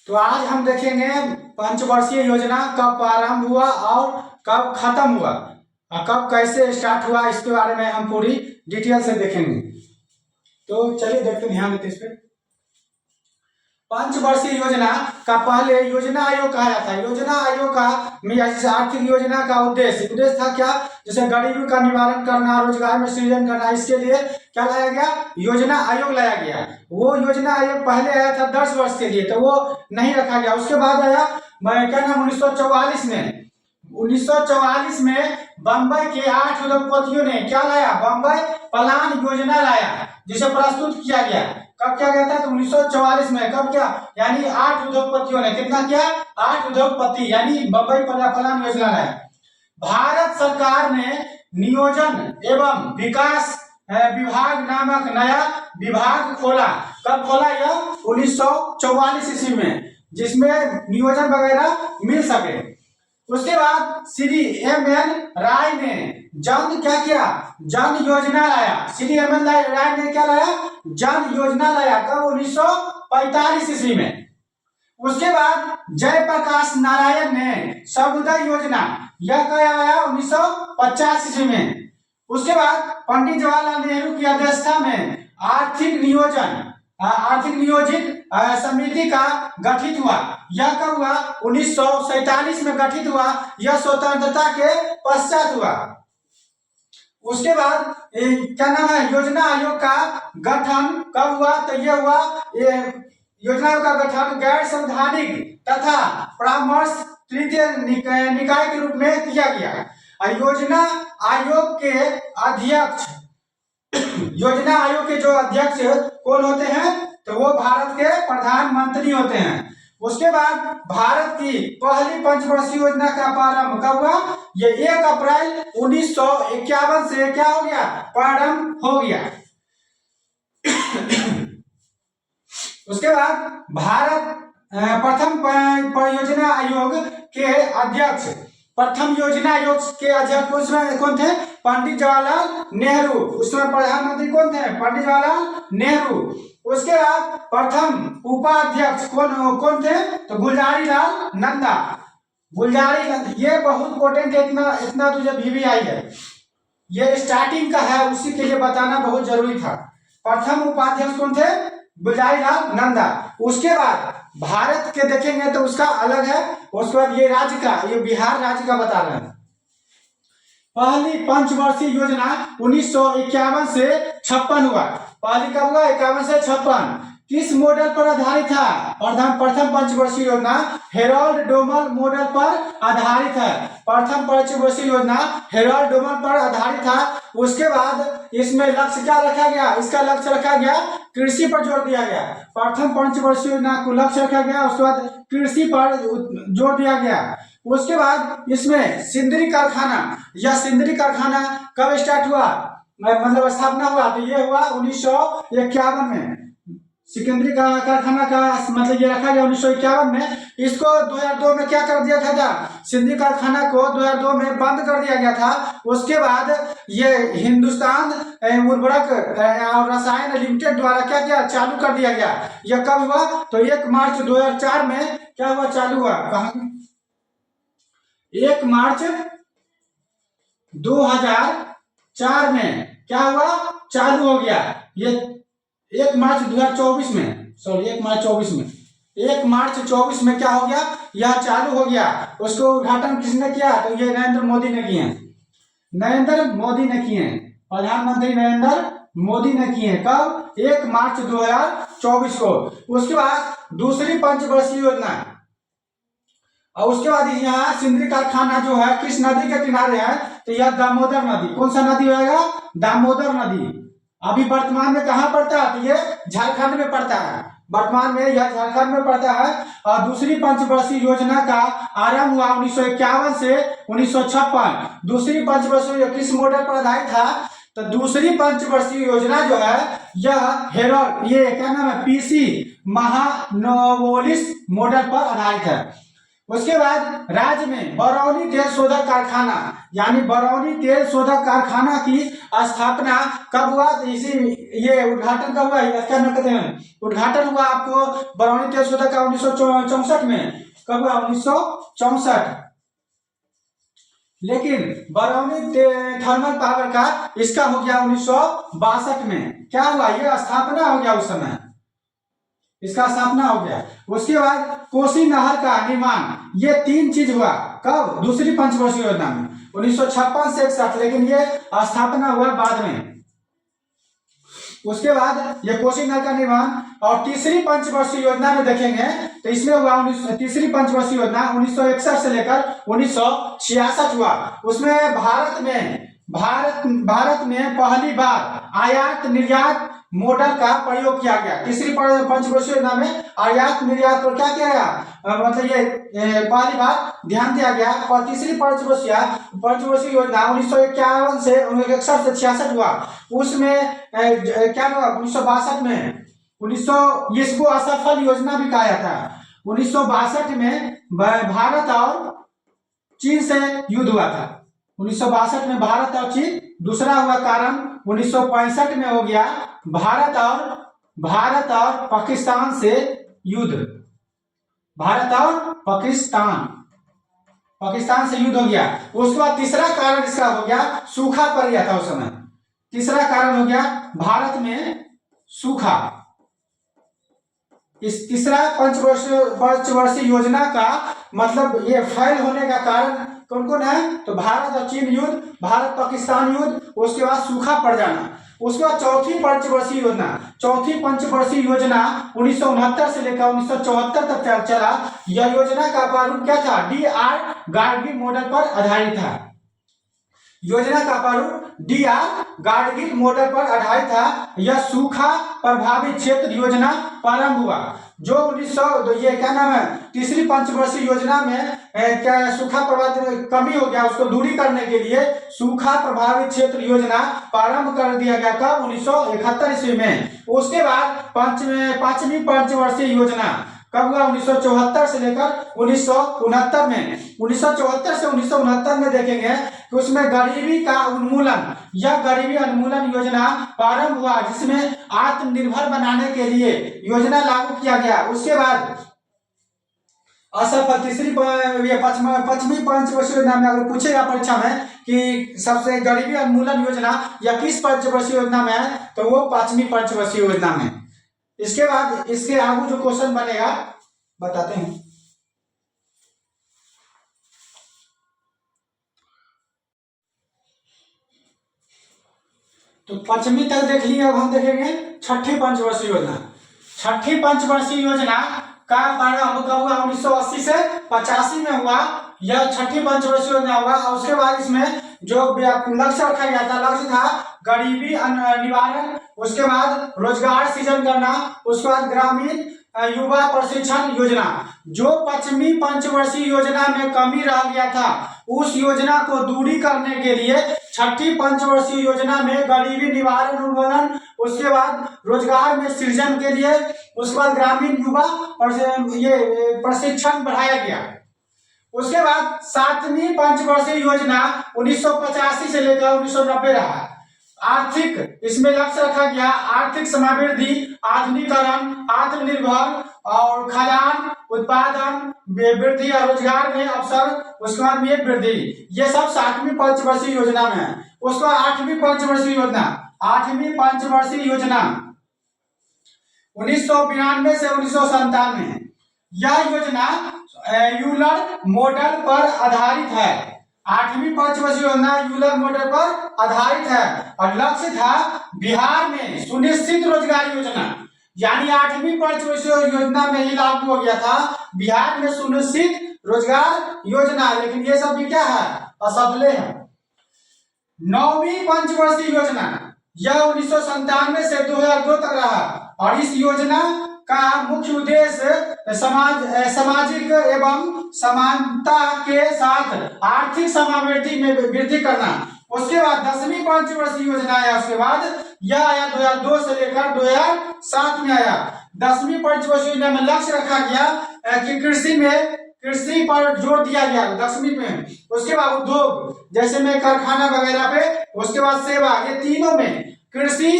तो आज हम देखेंगे पंचवर्षीय योजना कब प्रारंभ हुआ और कब खत्म हुआ और कब कैसे स्टार्ट हुआ, इसके बारे में हम पूरी डिटेल से देखेंगे। तो चलिए देखते, ध्यान देते इस पे। पंचवर्षीय योजना का पहले योजना आयोग कहा जाता है। योजना आयोग का जैसे आर्थिक योजना का उद्देश्य था क्या, जैसे गरीबी का निवारण करना, रोजगार में सृजन करना, इसके लिए क्या लाया गया, योजना आयोग लाया गया। वो योजना आयोग पहले आया था 10 वर्ष के लिए, तो वो नहीं रखा गया। उसके बाद आया क्या नाम 1944 में। 1944 में बम्बई के 8 उद्योगपतियों ने क्या लाया, बम्बई प्लान योजना लाया, जिसे प्रस्तुत किया गया। कब क्या गया था, तो 1944 में। कब क्या, यानी 8 उद्योगपतियों ने कितना किया, 8 उद्योगपति यानी बम्बई प्लान योजना लाया। भारत सरकार ने नियोजन एवं विकास विभाग नामक नया विभाग खोला। कब खोला, यह 1944 ईस्वी में, जिसमें नियोजन वगैरह मिल सके। उसके बाद श्री एम.एन. राय ने जन क्या किया, जन योजना लाया। श्री एम.एन. राय ने क्या लाया, जन योजना लाया। कब, 1945 ईस्वी में। उसके बाद जयप्रकाश नारायण ने सर्वोदय योजना, यह क्या आया 1950 ईस्वी में। उसके बाद पंडित जवाहरलाल नेहरू की अध्यक्षता में आर्थिक नियोजित समिति का गठित हुआ। यह कब हुआ, 1947 में गठित हुआ। यह स्वतंत्रता के पश्चात हुआ। उसके बाद क्या नाम है, योजना आयोग का गठन कब हुआ, तो यह हुआ योजना आयोग का गठन गैर संवैधानिक तथा परामर्श तृतीय निकाय के रूप में किया गया। योजना आयोग के अध्यक्ष, योजना आयोग के जो अध्यक्ष कौन होते हैं, तो वो भारत के प्रधानमंत्री होते हैं। उसके बाद भारत की पहली पंचवर्षीय योजना का प्रारंभ कब हुआ, ये 1 अप्रैल 1951 से क्या हो गया, प्रारंभ हो गया। उसके बाद भारत प्रथम परियोजना आयोग के अध्यक्ष, प्रथम योजना आयोग के अध्यक्ष उसमें कौन थे, पंडित जवाहरलाल नेहरू। उसमें प्रधानमंत्री कौन थे, पंडित जवाहरलाल नेहरू। उसके बाद प्रथम उपाध्यक्ष कौन थे, तो गुलजारी लाल नंदा। ये बहुत इंपॉर्टेंट है, इतना तो जब VVI है, ये स्टार्टिंग का है, उसी के लिए बताना बहुत जरूरी था। प्रथम उपाध्यक्ष कौन थे, गुलजारी लाल नंदा। उसके बाद भारत के देखेंगे तो उसका अलग है। उसके बाद ये राज्य का, ये बिहार राज्य का बता रहे हैं। पहली पंचवर्षीय योजना 1951 से 56 हुआ। पहली कब हुआ, 51 से 56। किस मॉडल पर आधारित था, प्रथम पंचवर्षीय योजना हेरोल्ड डोमल मॉडल पर आधारित है। प्रथम पंचवर्षीय योजना हेरोल्ड डोमल पर आधारित था। उसके बाद इसमें लक्ष्य क्या रखा गया, इसका लक्ष्य रखा गया कृषि पर जोर दिया गया। प्रथम पंचवर्षीय योजना को लक्ष्य रखा गया, उसके बाद कृषि पर जोर दिया गया। उसके बाद इसमें सिंदरी कारखाना, यह सिंदरी कारखाना कब स्टार्ट हुआ, मतलब स्थापना हुआ, तो ये हुआ 1951 में। सिकंदरी का कारखाना का मतलब ये रखा गया 1951 में। इसको 2002 में क्या कर दिया था, सिंदरी कारखाना को 2002 में बंद कर दिया गया था। उसके बाद ये हिंदुस्तान उर्वरक और रसायन लिमिटेड द्वारा क्या किया, चालू कर दिया गया। यह कब हुआ, तो 1 मार्च 2004 में क्या हुआ, चालू हुआ। कहाँ, 1 मार्च 2004 में क्या हुआ, चालू हो गया। ये 1 मार्च 2024 में, सॉरी 1 मार्च 24 में, 1 मार्च 24 में क्या हो गया, यह चालू हो गया। उसको उद्घाटन किसने किया, तो ये नरेंद्र मोदी ने किए, नरेंद्र मोदी ने किए, प्रधानमंत्री नरेंद्र मोदी ने किए। कब, 1 मार्च 2024 को। उसके बाद दूसरी पंचवर्षीय योजना, और उसके बाद यहाँ सिंदरी कारखाना जो है किस नदी के किनारे है, तो यह दामोदर नदी। कौन सा नदी होगा, दामोदर नदी। अभी वर्तमान में कहाँ पड़ता है, तो ये झारखंड में पड़ता है। वर्तमान में यह झारखंड में पड़ता है। और दूसरी पंचवर्षीय योजना का आरंभ हुआ 1951 से 1956। दूसरी पंचवर्षीय किस मॉडल पर आधारित था, तो दूसरी पंचवर्षीय योजना जो है यह हेरोल्ड, ये क्या नाम है, PC महानवोलिस मॉडल पर आधारित है। उसके बाद राज्य में बरौनी तेल शोधक कारखाना, यानी बरौनी तेल शोधक कारखाना की स्थापना कब हुआ? इसी ये उद्घाटन कब हुआ? क्या कहते हैं, उद्घाटन हुआ आपको बरौनी तेल शोधक का 1964 में। कब हुआ? 1964। लेकिन बरौनी थर्मल पावर का इसका हो गया 1962 में। क्या हुआ? ये स्थापना हो गया उस समय, इसका स्थापना हो गया। उसके बाद कोसी नहर का निर्माण, ये 3 चीज हुआ। कब? दूसरी पंचवर्षीय योजना में 1956 से 61, लेकिन ये स्थापना हुआ बाद में। उसके बाद ये कोसी नहर का निर्माण, और तीसरी पंचवर्षीय योजना में देखेंगे तो इसमें हुआ तीसरी पंचवर्षीय योजना 1961 से लेकर 1966 हुआ। उसमें भारत में पहली बार आयात निर्यात मॉडल का प्रयोग किया गया। तीसरी पंचवर्षीय योजना में आयात निर्यात पर क्या किया गया? मतलब ये पहली बार ध्यान दिया गया। और तीसरी पंचवर्षीय योजना 1951 से 1961 से 66 हुआ। उसमें क्या हुआ? 1962 में इसको असफल योजना भी कहा जाता है। 1962 में भारत और चीन से युद्ध हुआ था। 1962 में भारत और चीन। दूसरा हुआ कारण 1965 में हो गया भारत और पाकिस्तान से युद्ध। भारत और पाकिस्तान से युद्ध हो गया। उसके बाद तीसरा कारण इसका हो गया सूखा पड़ गया था उस समय। तीसरा कारण हो गया भारत में सूखा। इस तीसरा पंचवर्षीय योजना का मतलब ये फेल होने का कारण कौन कौन है? तो भारत और चीन युद्ध, भारत पाकिस्तान युद्ध, उसके बाद सूखा पड़ जाना। उसके बाद चौथी पंचवर्षीय योजना 1969 से लेकर 1974 तक चला। यह योजना का प्रारूप क्या था? DR गाडगिल मॉडल पर आधारित था। योजना का प्रारूप DR गाडगिल मॉडल पर आधारित था। यह सूखा प्रभावित क्षेत्र योजना प्रारंभ हुआ। जो 1900 ये क्या नाम है, तीसरी पंचवर्षीय योजना में क्या सूखा प्रभावित कमी हो गया, उसको दूरी करने के लिए सूखा प्रभावित क्षेत्र योजना प्रारंभ कर दिया गया था 1971 ईस्वी में। उसके बाद पांचवी पंचवर्षीय योजना कब हुआ? 1974 से लेकर 1969 में। 1974 से 1969 में देखेंगे कि उसमें गरीबी का उन्मूलन, यह गरीबी उन्मूलन योजना प्रारंभ हुआ, जिसमें आत्मनिर्भर बनाने के लिए योजना लागू किया गया। उसके बाद असफल पश्चिमी पंचवर्षीय योजना में अगर पूछेगा परीक्षा में कि सबसे गरीबी उन्मूलन योजना या किस पंचवर्षीय योजना में है, तो वो पांचवी पंचवर्षीय योजना में। इसके बाद इसके आगे जो क्वेश्चन बनेगा बताते हैं। तो पंचमी तक देख लिए। अब हम देखेंगे छठी पंचवर्षीय योजना। छठी पंचवर्षीय योजना का प्रारंभ कब हुआ? 1980 से 85 में हुआ। यह छठी पंचवर्षीय योजना हुआ। और उसके बाद इसमें जो लक्ष्य रखा गया था, लक्ष्य था गरीबी निवारण, उसके बाद रोजगार सृजन करना, उसके बाद ग्रामीण युवा प्रशिक्षण योजना। जो पश्चिमी पंचवर्षीय योजना में कमी रह गया था, उस योजना को दूरी करने के लिए छठी पंचवर्षीय योजना में गरीबी निवारण उन्मूलन, उसके बाद रोजगार में सृजन के लिए, उसके बाद ग्रामीण युवा ये प्रशिक्षण बढ़ाया गया। उसके बाद सातवीं पंचवर्षीय योजना 1985 से लेकर 1990 रहा। आर्थिक, इसमें लक्ष्य रखा गया आर्थिक समावृद्धि, आधुनिकीकरण, आत्मनिर्भर और खाद्यान्न उत्पादन वृद्धि और रोजगार में अवसर, उसके बाद में वृद्धि। ये सब सातवीं पंचवर्षीय योजना में है। उसके बाद आठवीं पंचवर्षीय योजना 1992 से 1997। यह योजना यूलर मॉडल पर आधारित है। आठवीं पंचवर्षीय योजना यूलर मॉडल पर आधारित है और लक्ष्य था बिहार में सुनिश्चित रोजगार योजना। यानी आठवीं पंचवर्षीय योजना में ही लागू हो गया था बिहार में सुनिश्चित रोजगार योजना, लेकिन ये सब भी क्या है? असफल है। नौवीं पंचवर्षीय योजना यह 1997 से 2002 तक रहा और इस योजना का मुख्य उद्देश्य सामाजिक एवं समानता के साथ आर्थिक समावृद्धि में वृद्धि करना। उसके बाद 10वीं पंचवर्षीय योजना आया। उसके बाद यह आया 2002 से लेकर 2007 में आया। 10वीं पंचवर्षीय योजना में लक्ष्य रखा गया कि कृषि पर जोर दिया गया दसवीं में। उसके बाद उद्योग जैसे में कारखाना वगैरह पे, उसके बाद सेवा, ये तीनों में कृषि,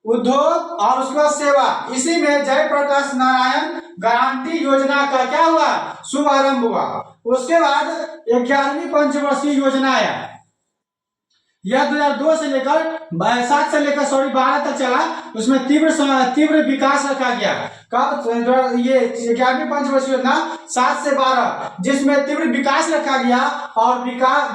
उद्योग और उसके बाद सेवा, इसी में जयप्रकाश नारायण गारंटी योजना का क्या हुआ, शुभारंभ हुआ। उसके बाद 11वीं पंचवर्षीय योजना आया, यह 2002 से लेकर 7 से लेकर 12 तक चला। उसमें तीव्र विकास रखा गया। कब ये 11वीं पंचवर्षीय योजना 7 से 12, जिसमें तीव्र विकास रखा गया और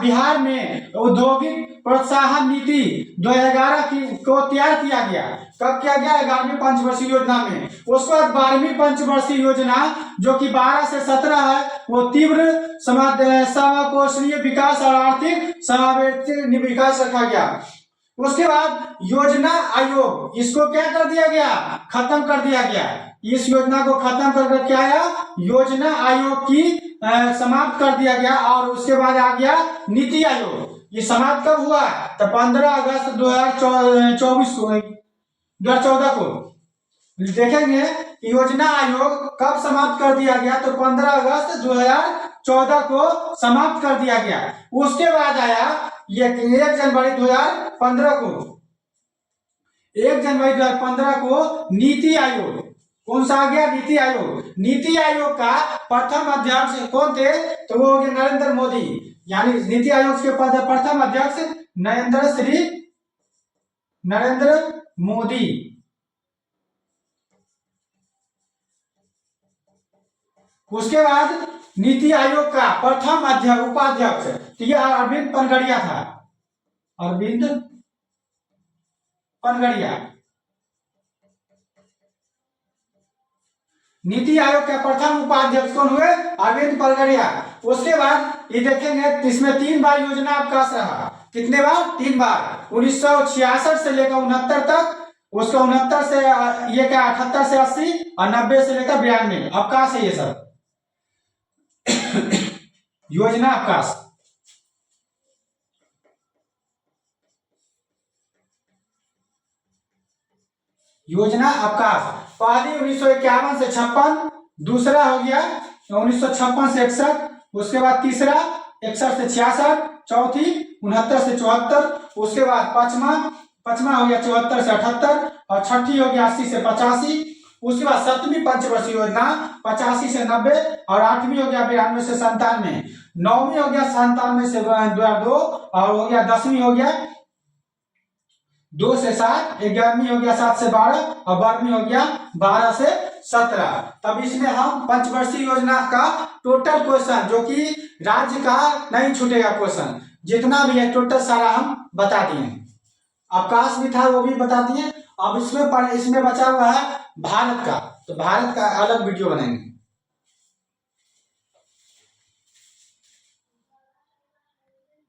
बिहार में औद्योगिक प्रोत्साहन नीति 2011 को तैयार किया गया। कब किया गया, 11वीं पंचवर्षीय योजना में। उसके बाद 12वीं पंचवर्षीय योजना जो कि 12 से 17 है, वो तीव्र समकोषीय विकास और आर्थिक समावेशी विकास रखा गया। उसके बाद योजना आयोग, इसको क्या कर दिया गया, खत्म कर दिया गया। इस योजना को खत्म कर क्या आया, योजना आयोग की समाप्त कर दिया गया। और उसके बाद आ गया नीति आयोग। ये समाप्त कब हुआ, तो 15 अगस्त 2014 को। देखेंगे योजना आयोग कब समाप्त कर दिया गया, तो 15 अगस्त 2014 को समाप्त कर दिया गया। उसके बाद आया ये 1 जनवरी 2015 को, 1 जनवरी 2015 को नीति आयोग। कौन सा आ गया, नीति आयोग। नीति आयोग का प्रथम अध्यक्ष कौन थे, तो वो हो गए नरेंद्र मोदी। यानी नीति आयोग के प्रथम अध्यक्ष नरेंद्र मोदी। उसके बाद नीति आयोग का प्रथम उपाध्यक्ष, तो यह अरविंद पनगड़िया था, अरविंद पनगड़िया। नीति आयोग के प्रथम उपाध्यक्ष कौन हुए, अरविंद पनगड़िया। उसके बाद ये देखेंगे इसमें 3 बार योजना अवकाश रहा। कितने बार, 3 बार। 1966 से लेकर 69 तक, उसका 69 से ये क्या 78 से 80 और 90 से लेकर 92 अवकाश है ये सब योजना अवकाश। योजना अवकाश पहली 1951 से 56, दूसरा हो गया 1956 से 61, उसके बाद तीसरा 61 से 66, चौथी 69 से 74, उसके बाद पांचवा हो गया 74 से 78 और छठी हो गया 80 से 85। उसके बाद 7वीं पंचवर्षीय योजना 85 से 90 और 8वीं हो गया 92 से 97, 9वीं हो गया 97 से 2002 और हो गया 10वीं हो गया 2 से 7, 11वीं हो गया 7 से 12 और 12वीं हो गया 12 से 17। तब इसमें हम पंचवर्षीय योजना का टोटल क्वेश्चन जो कि राज्य का नहीं छूटेगा क्वेश्चन, जितना भी है टोटल सारा हम बता दिए। अवकाश भी था वो भी बता दिए। अब इसमें बचा हुआ है भारत का, तो भारत का अलग वीडियो बनाएंगे।